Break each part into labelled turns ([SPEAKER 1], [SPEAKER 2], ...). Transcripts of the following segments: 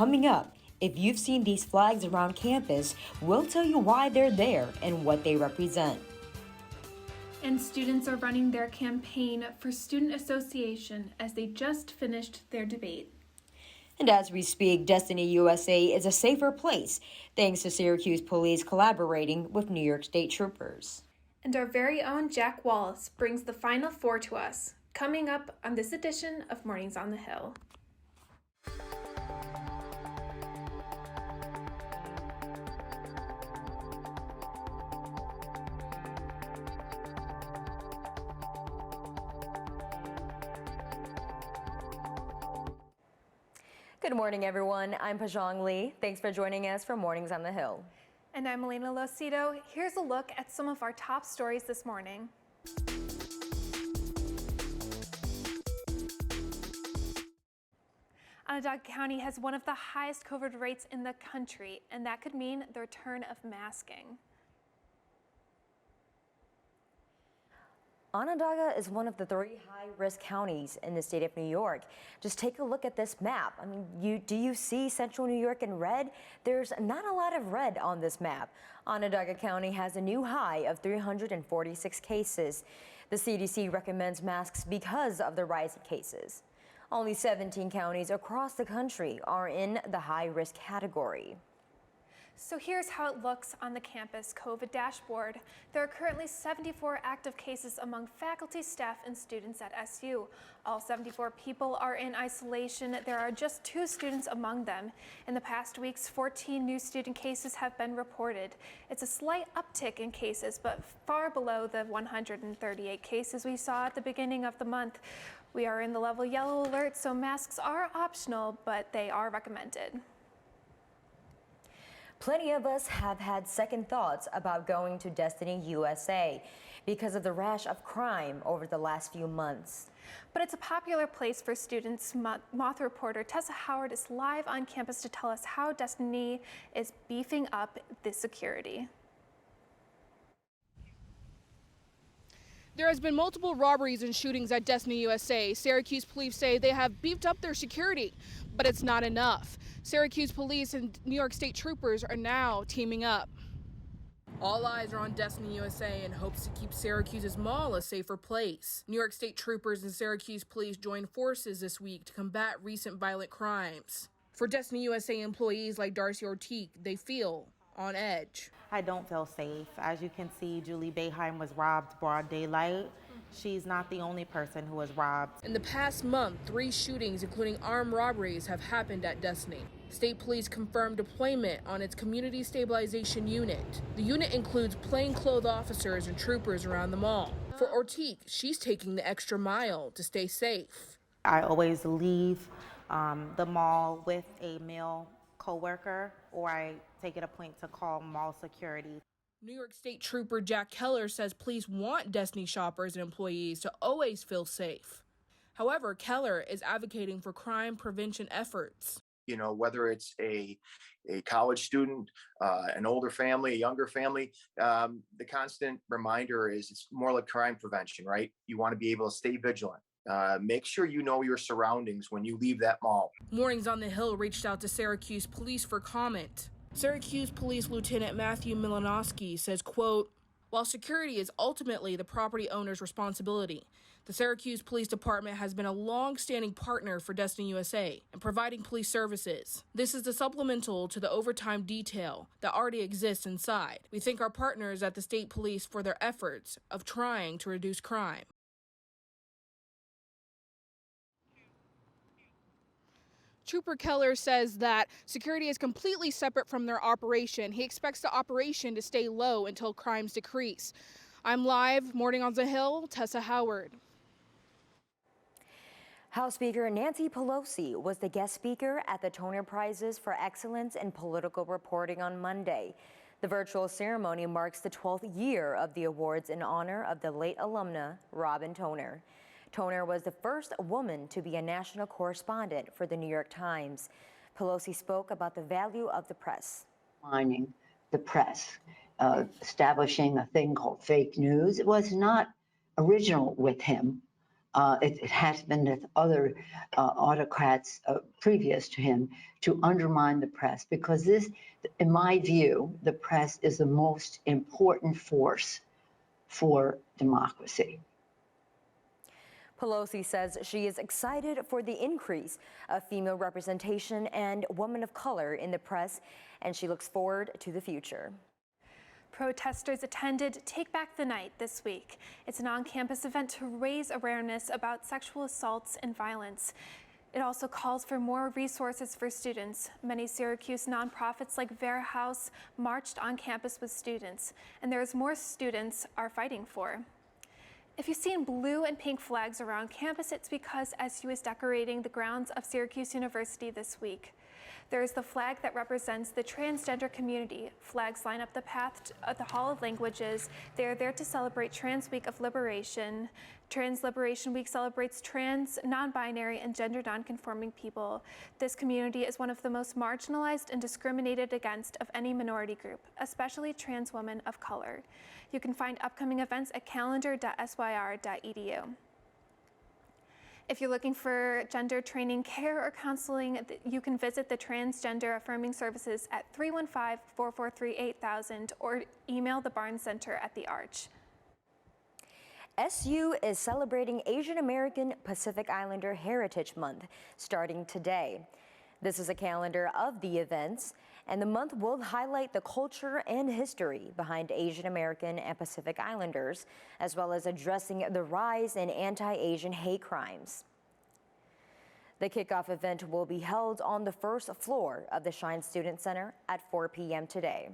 [SPEAKER 1] Coming up, if you've seen these flags around campus, we'll tell you why they're there and what they represent.
[SPEAKER 2] And students are running their campaign for student association as they just finished their debate.
[SPEAKER 1] And as we speak, Destiny USA is a safer place thanks to Syracuse police collaborating with New York State troopers.
[SPEAKER 2] And our very own Jack Wallace brings the Final Four to us, coming up on this edition of Mornings on the Hill.
[SPEAKER 1] Good morning, everyone. I'm Pajong Lee. Thanks for joining us for Mornings on the Hill.
[SPEAKER 2] And I'm Elena Locido. Here's a look at some of our top stories this morning. Onondaga County has one of the highest COVID rates in the country, and that could mean the return of masking.
[SPEAKER 1] Onondaga is one of the 3 high-risk counties in the state of New York. Just take a look at this map. I mean, do you see central New York in red? There's not a lot of red on this map. Onondaga County has a new high of 346 cases. The CDC recommends masks because of the rise in cases. Only 17 counties across the country are in the high-risk category.
[SPEAKER 2] So here's how it looks on the campus COVID dashboard. There are currently 74 active cases among faculty, staff, and students at SU. All 74 people are in isolation. There are just 2 students among them. In the past weeks, 14 new student cases have been reported. It's a slight uptick in cases, but far below the 138 cases we saw at the beginning of the month. We are in the level yellow alert, so masks are optional, but they are recommended.
[SPEAKER 1] Plenty of us have had second thoughts about going to Destiny USA because of the rash of crime over the last few months.
[SPEAKER 2] But it's a popular place for students. MOTH reporter Tessa Howard is live on campus to tell us how Destiny is beefing up the security.
[SPEAKER 3] There has been multiple robberies and shootings at Destiny USA. Syracuse police say they have beefed up their security, but it's not enough. Syracuse police and New York State troopers are now teaming up. All eyes are on Destiny USA in hopes to keep Syracuse's mall a safer place. New York State troopers and Syracuse police joined forces this week to combat recent violent crimes. For Destiny USA employees like Darcy Ortiz, they feel on edge.
[SPEAKER 4] I don't feel safe. As you can see, Julie Boeheim was robbed broad daylight. She's not the only person who was robbed.
[SPEAKER 3] In the past month, 3 shootings, including armed robberies, have happened at Destiny. State police confirmed deployment on its community stabilization unit. The unit includes plainclothes officers and troopers around the mall. For Ortiz, she's taking the extra mile to stay safe.
[SPEAKER 4] I always leave the mall with a male coworker, or I take it a point to call mall security.
[SPEAKER 3] New York State Trooper Jack Keller says police want Destiny shoppers and employees to always feel safe. However, Keller is advocating for crime prevention efforts.
[SPEAKER 5] You know, whether it's a college student, an older family, a younger family, the constant reminder is it's more like crime prevention, right? You want to be able to stay vigilant. Make sure you know your surroundings when you leave that mall.
[SPEAKER 3] Mornings on the Hill reached out to Syracuse police for comment. Syracuse Police Lieutenant Matthew Milanowski says, quote, "While security is ultimately the property owner's responsibility, the Syracuse Police Department has been a long-standing partner for Destiny USA in providing police services. This is the supplemental to the overtime detail that already exists inside. We thank our partners at the state police for their efforts of trying to reduce crime." Trooper Keller says that security is completely separate from their operation. He expects the operation to stay low until crimes decrease. I'm live, Morning on the Hill, Tessa Howard.
[SPEAKER 1] House Speaker Nancy Pelosi was the guest speaker at the Toner Prizes for Excellence in Political Reporting on Monday. The virtual ceremony marks the 12th year of the awards in honor of the late alumna Robin Toner. Toner was the first woman to be a national correspondent for the New York Times. Pelosi spoke about the value of the press.
[SPEAKER 6] Mining the press, establishing a thing called fake news. It was not original with him, It has been with other autocrats previous to him to undermine the press, because this, in my view, the press is the most important force for democracy.
[SPEAKER 1] Pelosi says she is excited for the increase of female representation and women of color in the press, and she looks forward to the future.
[SPEAKER 2] Protesters attended Take Back the Night this week. It's an on-campus event to raise awareness about sexual assaults and violence. It also calls for more resources for students. Many Syracuse nonprofits like Vera House marched on campus with students, and there's more students are fighting for. If you've seen blue and pink flags around campus, it's because SU is decorating the grounds of Syracuse University this week. There is the flag that represents the transgender community. Flags line up the path at the Hall of Languages. They are there to celebrate Trans Week of Liberation. Trans Liberation Week celebrates trans, non-binary, and gender non-conforming people. This community is one of the most marginalized and discriminated against of any minority group, especially trans women of color. You can find upcoming events at calendar.syr.edu. If you're looking for gender training, care, or counseling, you can visit the Transgender Affirming Services at 315-443-8000 or email the Barnes Center at the Arch.
[SPEAKER 1] SU is celebrating Asian American Pacific Islander Heritage Month starting today. This is a calendar of the events, and the month will highlight the culture and history behind Asian American and Pacific Islanders, as well as addressing the rise in anti-Asian hate crimes. The kickoff event will be held on the first floor of the Shine Student Center at 4 p.m. today.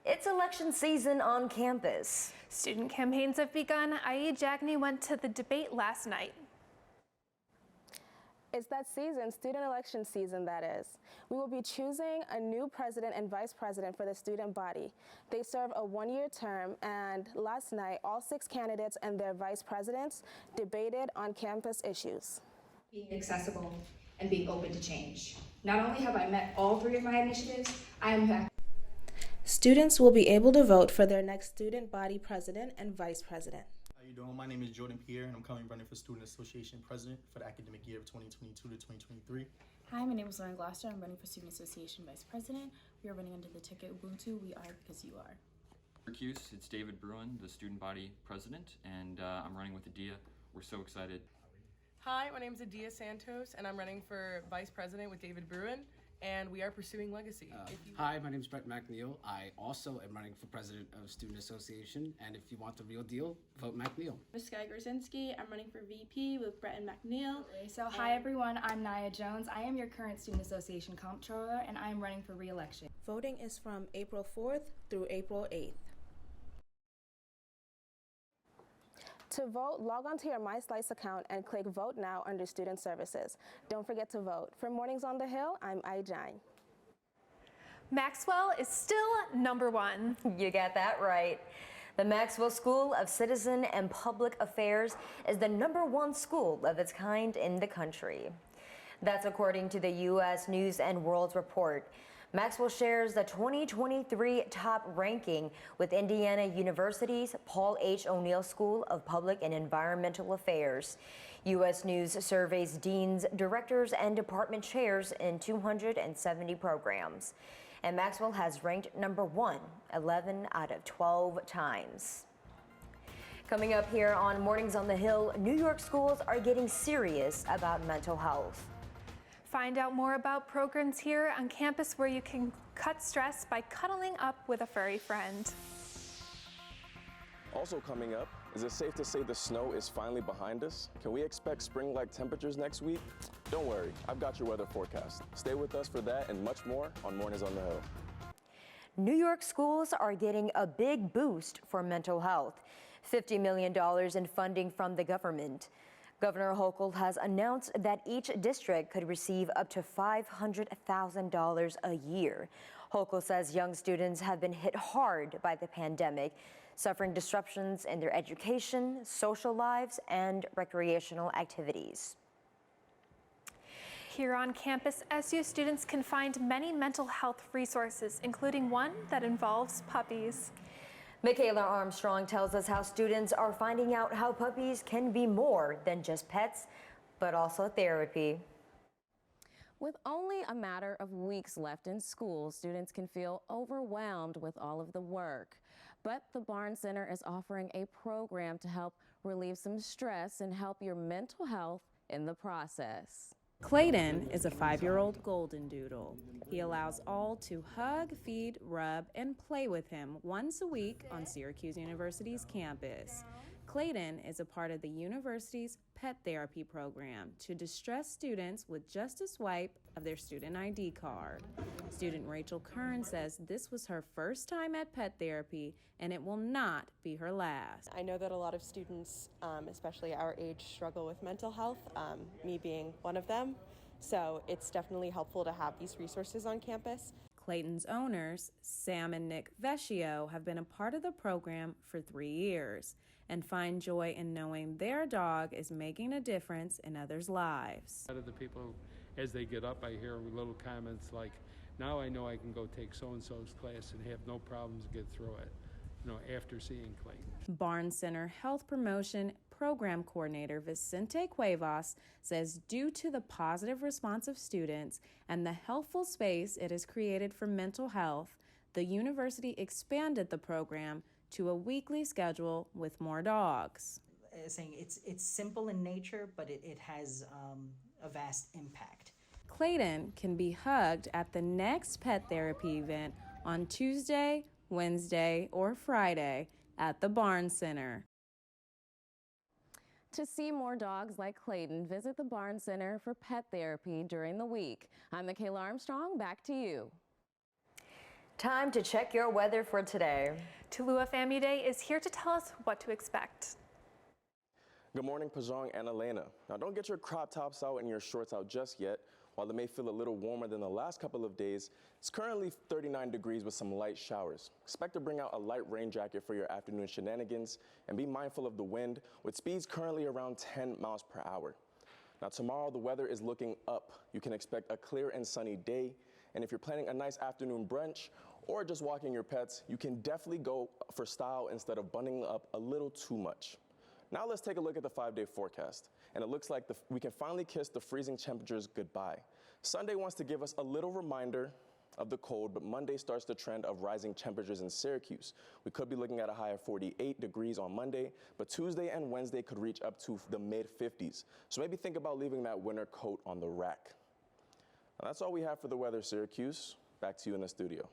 [SPEAKER 1] It's election season on campus.
[SPEAKER 2] Student campaigns have begun. I.E. Jagney went to the debate last night.
[SPEAKER 7] It's that season, student election season, that is. We will be choosing a new president and vice president for the student body. They serve a one-year term, and last night, all 6 candidates and their vice presidents debated on campus issues.
[SPEAKER 8] Being accessible and being open to change. Not only have I met all 3 of my initiatives, I am
[SPEAKER 7] Students will be able to vote for their next student body president and vice president.
[SPEAKER 9] How you doing? My name is Jordan Pierre, and I'm currently running for Student Association President for the academic year of 2022 to 2023.
[SPEAKER 10] Hi, my name is Lauren Gloucester. I'm running for Student Association Vice President. We are running under the ticket Ubuntu. We are because you are.
[SPEAKER 11] Syracuse, it's David Bruin, the student body president, and I'm running with Adia. We're so excited.
[SPEAKER 12] Hi, my name is Adia Santos, and I'm running for Vice President with David Bruin, and we are pursuing legacy.
[SPEAKER 13] Hi, my name is Brett McNeil. I also am running for President of Student Association, and if you want the real deal, vote McNeil.
[SPEAKER 14] I'm Sky Grzinski. I'm running for VP with Brett and McNeil.
[SPEAKER 15] So hi everyone, I'm Naya Jones. I am your current Student Association Comptroller, and I am running for re-election.
[SPEAKER 7] Voting is from April 4th through April 8th. To vote, log on to your MySlice account and click Vote Now under Student Services. Don't forget to vote. For Mornings on the Hill, I'm Aijine.
[SPEAKER 2] Maxwell is still #1.
[SPEAKER 1] You got that right. The Maxwell School of Citizen and Public Affairs is the #1 school of its kind in the country. That's according to the U.S. News and World Report. Maxwell shares the 2023 top ranking with Indiana University's Paul H. O'Neill School of Public and Environmental Affairs. U.S. News surveys deans, directors, and department chairs in 270 programs. And Maxwell has ranked #1 11 out of 12 times. Coming up here on Mornings on the Hill, New York schools are getting serious about mental health.
[SPEAKER 2] Find out more about programs here on campus where you can cut stress by cuddling up with a furry friend.
[SPEAKER 16] Also coming up, is it safe to say the snow is finally behind us? Can we expect spring-like temperatures next week? Don't worry, I've got your weather forecast. Stay with us for that and much more on Mornings on the Hill.
[SPEAKER 1] New York schools are getting a big boost for mental health. $50 million in funding from the government. Governor Hochul has announced that each district could receive up to $500,000 a year. Hochul says young students have been hit hard by the pandemic, suffering disruptions in their education, social lives, and recreational activities.
[SPEAKER 2] Here on campus, SU students can find many mental health resources, including one that involves puppies.
[SPEAKER 1] Michaela Armstrong tells us how students are finding out how puppies can be more than just pets, but also therapy.
[SPEAKER 17] With only a matter of weeks left in school, students can feel overwhelmed with all of the work. But the Barnes Center is offering a program to help relieve some stress and help your mental health in the process. Clayton is a 5-year-old golden doodle. He allows all to hug, feed, rub, and play with him once a week on Syracuse University's campus. Clayton is a part of the university's pet therapy program to distress students with just a swipe of their student ID card. Student Rachel Kern says this was her first time at pet therapy and it will not be her last.
[SPEAKER 18] I know that a lot of students, especially our age, struggle with mental health, me being one of them. So it's definitely helpful to have these resources on campus.
[SPEAKER 17] Clayton's owners, Sam and Nick Vecchio, have been a part of the program for 3 years and find joy in knowing their dog is making a difference in others' lives.
[SPEAKER 19] A lot of the people, as they get up, I hear little comments like, now I know I can go take so-and-so's class and have no problems get through it, after seeing Clayton.
[SPEAKER 17] Barnes Center Health Promotion Program Coordinator Vicente Cuevas says due to the positive response of students and the helpful space it has created for mental health, the university expanded the program to a weekly schedule with more dogs.
[SPEAKER 20] Saying it's simple in nature, but it has a vast impact.
[SPEAKER 17] Clayton can be hugged at the next pet therapy event on Tuesday, Wednesday, or Friday at the Barnes Center. To see more dogs like Clayton, visit the Barnes Center for Pet Therapy during the week. I'm Michaela Armstrong, back to you.
[SPEAKER 1] Time to check your weather for today.
[SPEAKER 2] Tulua Family Day is here to tell us what to expect.
[SPEAKER 16] Good morning, Pajong and Elena. Now don't get your crop tops out and your shorts out just yet. While it may feel a little warmer than the last couple of days, it's currently 39 degrees with some light showers. Expect to bring out a light rain jacket for your afternoon shenanigans and be mindful of the wind with speeds currently around 10 miles per hour. Now tomorrow the weather is looking up. You can expect a clear and sunny day. And if you're planning a nice afternoon brunch or just walking your pets, you can definitely go for style instead of bundling up a little too much. Now let's take a look at the 5-day forecast. And it looks like we can finally kiss the freezing temperatures goodbye. Sunday wants to give us a little reminder of the cold, but Monday starts the trend of rising temperatures in Syracuse. We could be looking at a high of 48 degrees on Monday, but Tuesday and Wednesday could reach up to the mid-50s. So maybe think about leaving that winter coat on the rack. Now that's all we have for the weather, Syracuse. Back to you in the studio.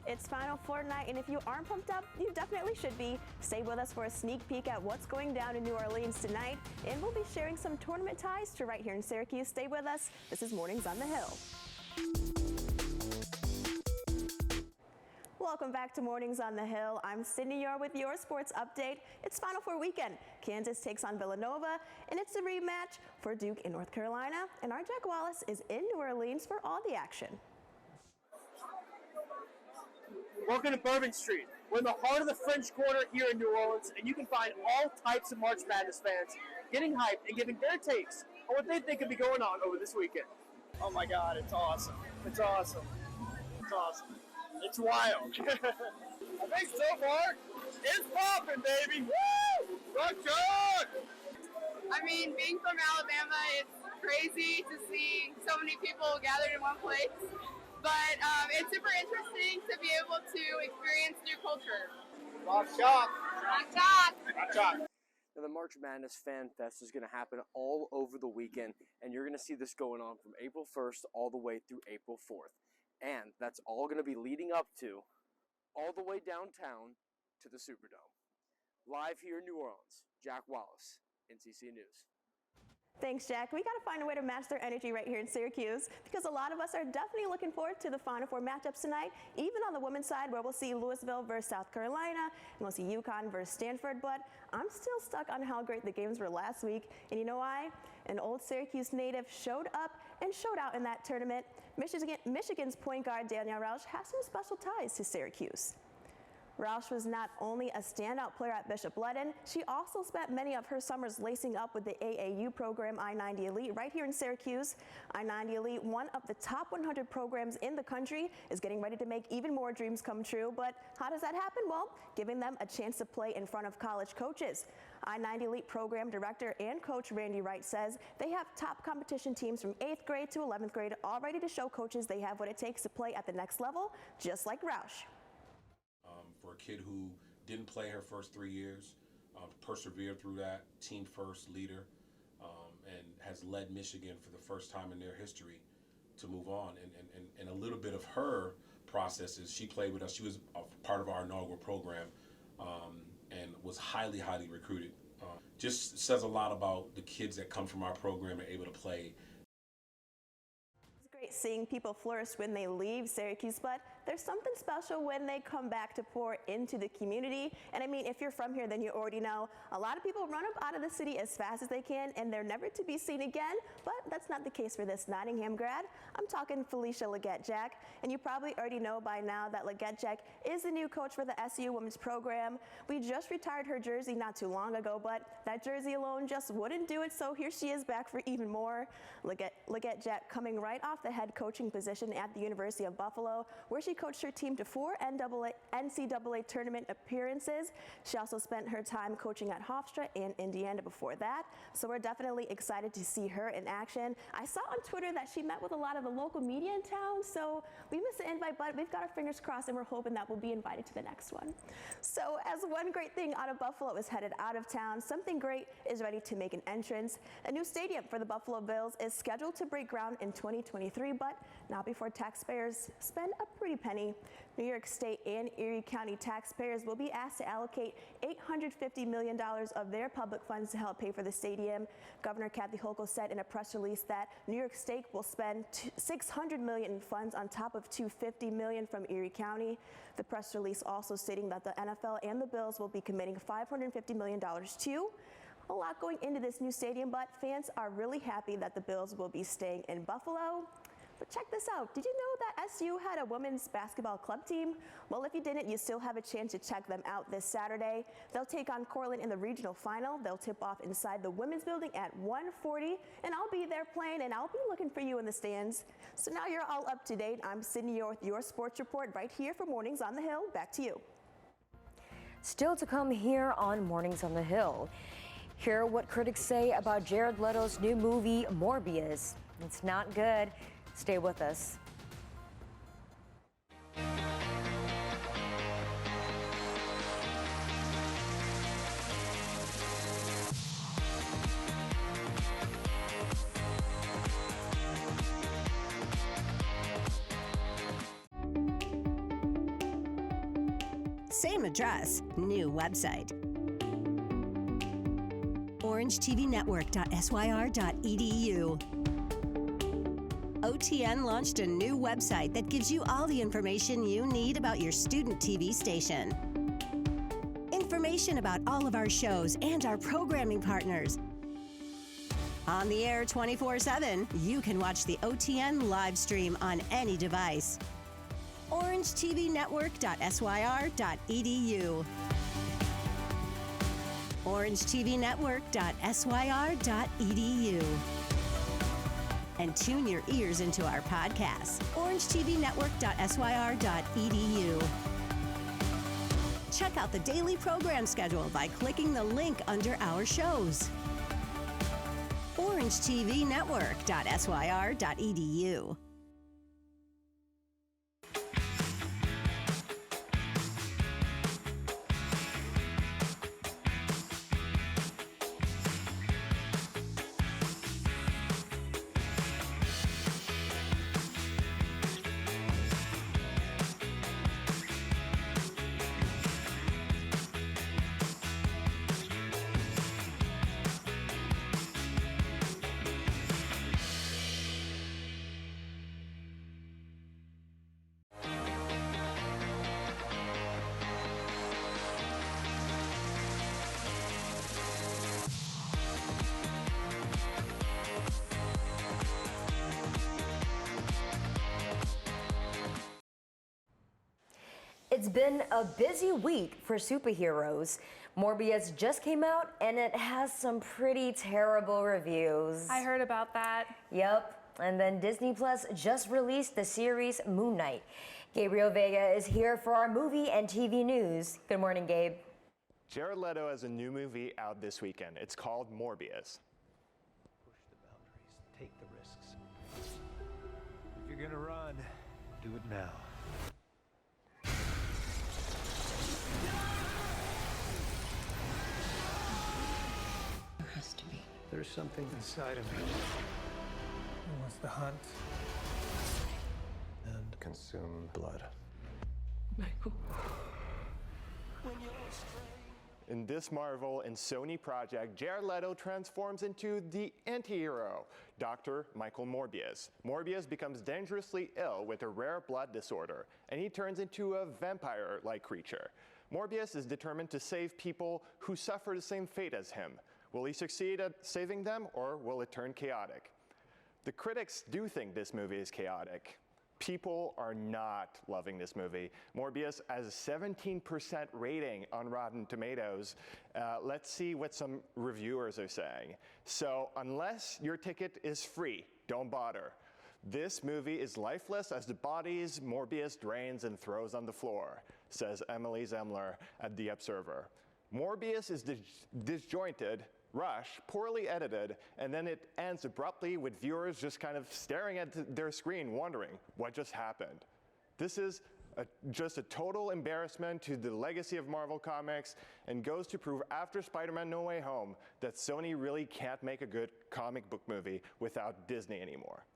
[SPEAKER 21] It's Final Four night, and if you aren't pumped up, you definitely should be. Stay with us for a sneak peek at what's going down in New Orleans tonight, and we'll be sharing some tournament ties to right here in Syracuse. Stay with us. This is Mornings on the Hill. Welcome back to Mornings on the Hill. I'm Sydney Yore with your sports update. It's Final Four weekend. Kansas takes on Villanova, and it's a rematch for Duke in North Carolina, and our Jack Wallace is in New Orleans for all the action.
[SPEAKER 22] Welcome to Bourbon Street. We're in the heart of the French Quarter here in New Orleans, and you can find all types of March Madness fans getting hyped and giving their takes on what they think could be going on over this weekend. Oh my God, it's awesome. It's awesome. It's awesome. It's wild. I think so far, it's popping, baby. Woo! Rock on!
[SPEAKER 23] I mean, being from Alabama, it's crazy to see so many people gathered in one place. But it's super interesting to be able to experience new culture.
[SPEAKER 22] Rock Chalk!
[SPEAKER 23] Rock Chalk!
[SPEAKER 22] Rock Chalk!
[SPEAKER 24] Now, the March Madness Fan Fest is going to happen all over the weekend, and you're going to see this going on from April 1st all the way through April 4th. And that's all going to be leading up to all the way downtown to the Superdome. Live here in New Orleans, Jack Wallace, NCC News.
[SPEAKER 21] Thanks, Jack. We got to find a way to match their energy right here in Syracuse because a lot of us are definitely looking forward to the Final Four matchups tonight, even on the women's side where we'll see Louisville versus South Carolina and we'll see UConn versus Stanford. But I'm still stuck on how great the games were last week. And you know why? An old Syracuse native showed up and showed out in that tournament. Michigan's point guard Danielle Rausch has some special ties to Syracuse. Roush was not only a standout player at Bishop Ludden, she also spent many of her summers lacing up with the AAU program I-90 Elite right here in Syracuse. I-90 Elite, one of the top 100 programs in the country, is getting ready to make even more dreams come true. But how does that happen? Well, giving them a chance to play in front of college coaches. I-90 Elite program director and coach Randy Wright says they have top competition teams from 8th grade to 11th grade all ready to show coaches they have what it takes to play at the next level, just like Roush.
[SPEAKER 3] For a kid who didn't play her first 3 years, persevered through that, team first leader, and has led Michigan for the first time in their history to move on. And a little bit of her processes, she played with us. She was a part of our inaugural program and was highly, highly recruited. Just says a lot about the kids that come from our program and are able to play.
[SPEAKER 21] It's great seeing people flourish when they leave Syracuse, but there's something special when they come back to pour into the community. And I mean, if you're from here, then you already know a lot of people run up out of the city as fast as they can, and they're never to be seen again. But that's not the case for this Nottingham grad. I'm talking Felicia Leggett-Jack, and you probably already know by now that Leggett-Jack is the new coach for the SU women's program. We just retired her jersey not too long ago, but that jersey alone just wouldn't do it, so here she is back for even more. Leggett-Jack coming right off the head coaching position at the University of Buffalo, where she coached her team to 4 NCAA tournament appearances. She also spent her time coaching at Hofstra and Indiana before that, so we're definitely excited to see her in action. I saw on Twitter that she met with a lot of the local media in town, so we missed the invite, but we've got our fingers crossed and we're hoping that we'll be invited to the next one. So as one great thing out of Buffalo is headed out of town, something great is ready to make an entrance. A new stadium for the Buffalo Bills is scheduled to break ground in 2023, but not before taxpayers spend a pretty penny. New York State and Erie County taxpayers will be asked to allocate $850 million of their public funds to help pay for the stadium. Governor Kathy Hochul said in a press release that New York State will spend $600 million in funds on top of $250 million from Erie County. The press release also stating that the NFL and the Bills will be committing $550 million too. A lot going into this new stadium, but fans are really happy that the Bills will be staying in Buffalo. But check this out. Did you know that SU had a women's basketball club team? Well, if you didn't, you still have a chance to check them out this Saturday. They'll take on Cortland in the regional final. They'll tip off inside the women's building at 1:40, and I'll be there playing, and I'll be looking for you in the stands. So now you're all up to date. I'm Sydney York with your sports report right here for Mornings on the Hill. Back to you.
[SPEAKER 1] Still to come here on Mornings on the Hill. Hear what critics say about Jared Leto's new movie, Morbius. It's not good. Stay with us.
[SPEAKER 4] Same address, new website. OrangeTVNetwork.syr.edu. OTN launched a new website that gives you all the information you need about your student TV station. Information about all of our shows and our programming partners. On the air 24/7, you can watch the OTN live stream on any device. OrangeTVNetwork.syr.edu. OrangeTVNetwork.syr.edu. And tune your ears into our podcasts. OrangeTVNetwork.syr.edu. Check out the daily program schedule by clicking the link under our shows. OrangeTVNetwork.syr.edu.
[SPEAKER 1] It's been a busy week for superheroes. Morbius just came out and it has some pretty terrible reviews.
[SPEAKER 2] I heard about that.
[SPEAKER 1] Yep. And then Disney Plus just released the series Moon Knight. Gabriel Vega is here for our movie and TV news. Good morning, Gabe.
[SPEAKER 5] Jared Leto has a new movie out this weekend. It's called Morbius.
[SPEAKER 6] Push the boundaries, take the risks. If you're gonna run, do it now.
[SPEAKER 8] There has to be.
[SPEAKER 6] There's something inside of me. He wants to hunt and consume blood.
[SPEAKER 8] Michael.
[SPEAKER 5] In this Marvel and Sony project, Jared Leto transforms into the anti-hero, Dr. Michael Morbius. Morbius becomes dangerously ill with a rare blood disorder, and he turns into a vampire-like creature. Morbius is determined to save people who suffer the same fate as him. Will he succeed at saving them, or will it turn chaotic? The critics do think this movie is chaotic. People are not loving this movie. Morbius has a 17% rating on Rotten Tomatoes. Let's see what some reviewers are saying. So unless your ticket is free, don't bother. This movie is lifeless as the bodies Morbius drains and throws on the floor, says Emily Zemler at The Observer. Morbius is disjointed, rushed, poorly edited, and then it ends abruptly with viewers just kind of staring at their screen wondering what just happened. This is just a total embarrassment to the legacy of Marvel Comics and goes to prove after Spider-Man No Way Home that Sony really can't make a good comic book movie without Disney anymore,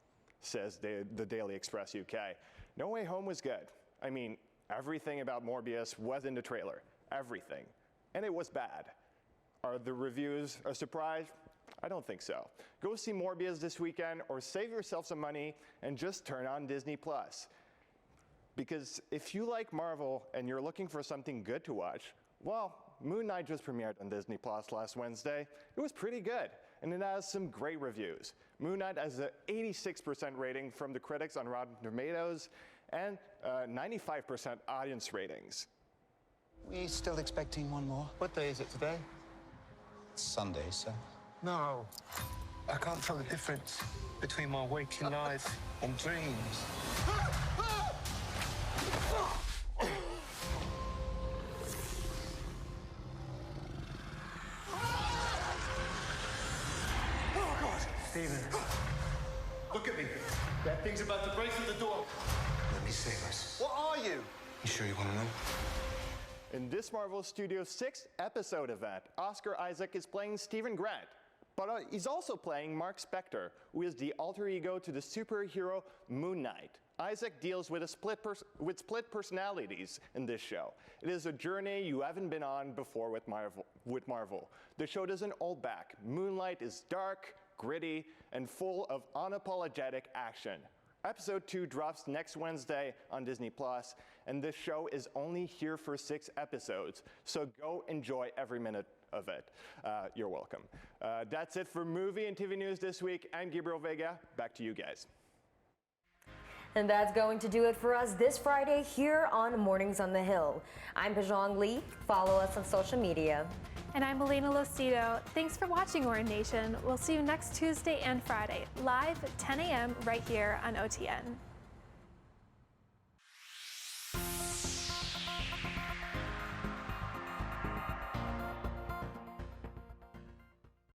[SPEAKER 5] says the Daily Express UK. No Way Home was good. I mean, everything about Morbius was in the trailer, everything, and it was bad. Are the reviews a surprise? I don't think so. Go see Morbius this weekend or save yourself some money and just turn on Disney Plus. Because if you like Marvel and you're looking for something good to watch, well, Moon Knight just premiered on Disney Plus last Wednesday. It was pretty good, and it has some great reviews. Moon Knight has an 86% rating from the critics on Rotten Tomatoes and 95% audience ratings.
[SPEAKER 9] We still expecting one more? What day is it today? Sunday, sir.
[SPEAKER 6] No, I can't tell the difference between my waking life and dreams. Oh, God! Stephen, look at me. That thing's about to break through the door.
[SPEAKER 9] Let me save us.
[SPEAKER 6] What are you?
[SPEAKER 9] You sure you want to know?
[SPEAKER 5] In this Marvel Studios 6th episode event, Oscar Isaac is playing Stephen Grant, but he's also playing Mark Spector, who is the alter ego to the superhero Moon Knight. Isaac deals with split personalities in this show. It is a journey you haven't been on before with Marvel. The show doesn't hold back. Moonlight is dark, gritty, and full of unapologetic action. Episode 2 drops next Wednesday on Disney Plus, and this show is only here for 6 episodes, so go enjoy every minute of it. You're welcome. That's it for movie and TV news this week. I'm Gabriel Vega. Back to you guys.
[SPEAKER 1] And that's going to do it for us this Friday here on Mornings on the Hill. I'm Pajong Lee. Follow us on social media.
[SPEAKER 2] And I'm Elena Lucido. Thanks for watching Orin Nation. We'll see you next Tuesday and Friday, live 10 a.m. right here on OTN.